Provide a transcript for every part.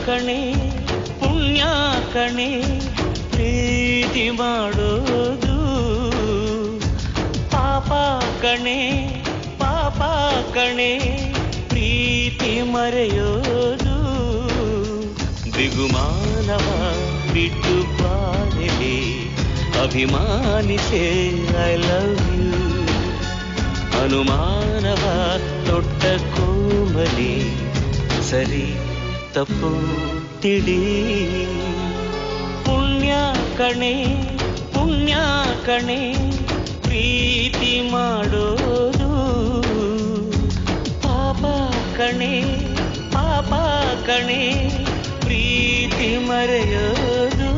ಕಣೆ ಪುಣ್ಯ ಕಣೆ ಪ್ರೀತಿ ಮಾಡೋದು ಪಾಪ ಕಣೆ ಪಾಪ ಕಣೆ ಪ್ರೀತಿ ಮರೆಯೋದು ಬಿಗುಮಾನವ ಬಿಟ್ಟು ಬಾರಲಿ ಅಭಿಮಾನಿಸೆ ಐ ಲವ್ ಯು ಅನುಮಾನವ ತೊಟ್ಟ ಕೋಮಲಿ ಸರಿ ತಪ್ಪು ತಿಳಿ ಪುಣ್ಯ ಕಣೆ ಪ್ರೀತಿ ಮಾಡೋದು ಪಾಪ ಕಣೆ ಪ್ರೀತಿ ಮರೆಯೋದು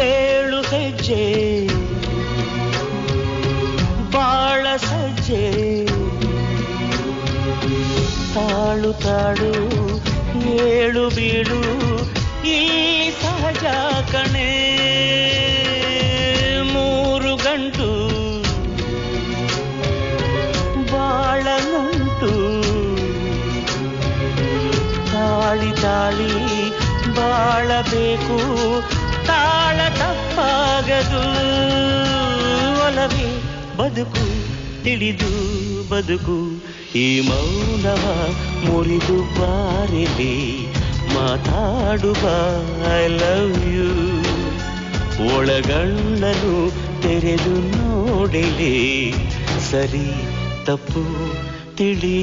ಏಳು ಹೆಜ್ಜೆ ಬಾಳ ಸಜ್ಜೆ ತಾಳು ತಾಳು ಏಳು ಬೀಳು ಇಲ್ಲಿ ಸಹಜ ಕಣೆ ಮೂರು ಗಂಟು ಬಾಳ ನಂಟು ತಾಳಿ ತಾಳಿ ಬಾಳಬೇಕು ತಾಳ ತಪ್ಪಾಗದು ಒಲವೇ ಬದುಕು ತಿಳಿದು ಬದುಕು ಈ ಮೌನವ ಮುರಿದು ಬಾರಿಲಿ ಮಾತಾಡುವ ಐ ಲವ್ ಯು ಒಳಗಣ್ಣನು ತೆರೆದು ನೋಡಿಲಿ ಸರಿ ತಪ್ಪು ತಿಳಿ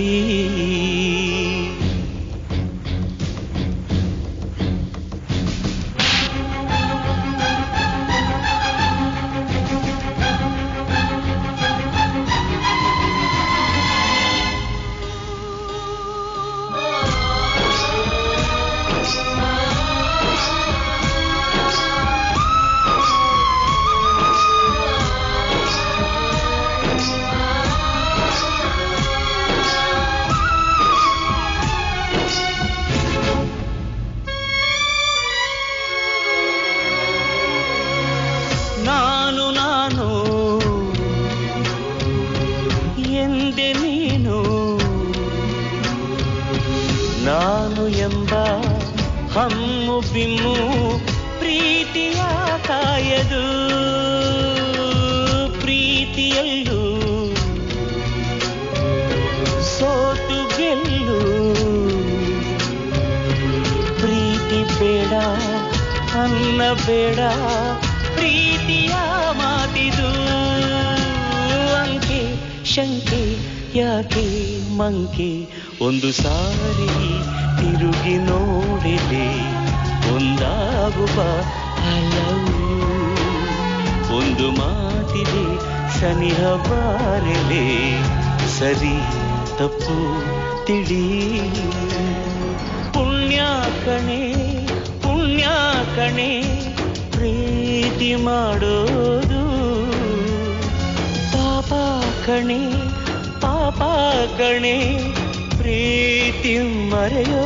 ನಾನು ಎಂದೆ ನೀನು ನಾನು ಎಂಬ ಹಮ್ಮು ಬಿಮ್ಮು ಪ್ರೀತಿಯ ಕಾಯದು ಪ್ರೀತಿಯಲ್ಲೂ ಸೋತು ಗೆಲ್ಲು ಪ್ರೀತಿ ಬೇಡ ಅನ್ನ ಬೇಡ ಪ್ರೀತಿಯ ಮಾತಿದು ಅಂಕೆ ಶಂಕೆ ಯಾಕೆ ಮಂಕೆ ಒಂದು ಸಾರಿ ತಿರುಗಿ ನೋಡಿದೆ ಒಂದಾಗುವ ಐ ಲವ್ ಯು ಒಂದು ಮಾತಿದೆ ಸನಿಹ ಬಾರಲೆ ಸರಿ ತಪ್ಪು ತಿಳಿ ಪುಣ್ಯ ಕಣೆ ಪ್ರೀತಿ ಮಾಡೋದು ಪಾಪ ಕಣೆ ಪ್ರೀತಿ ಮರೆಯೋ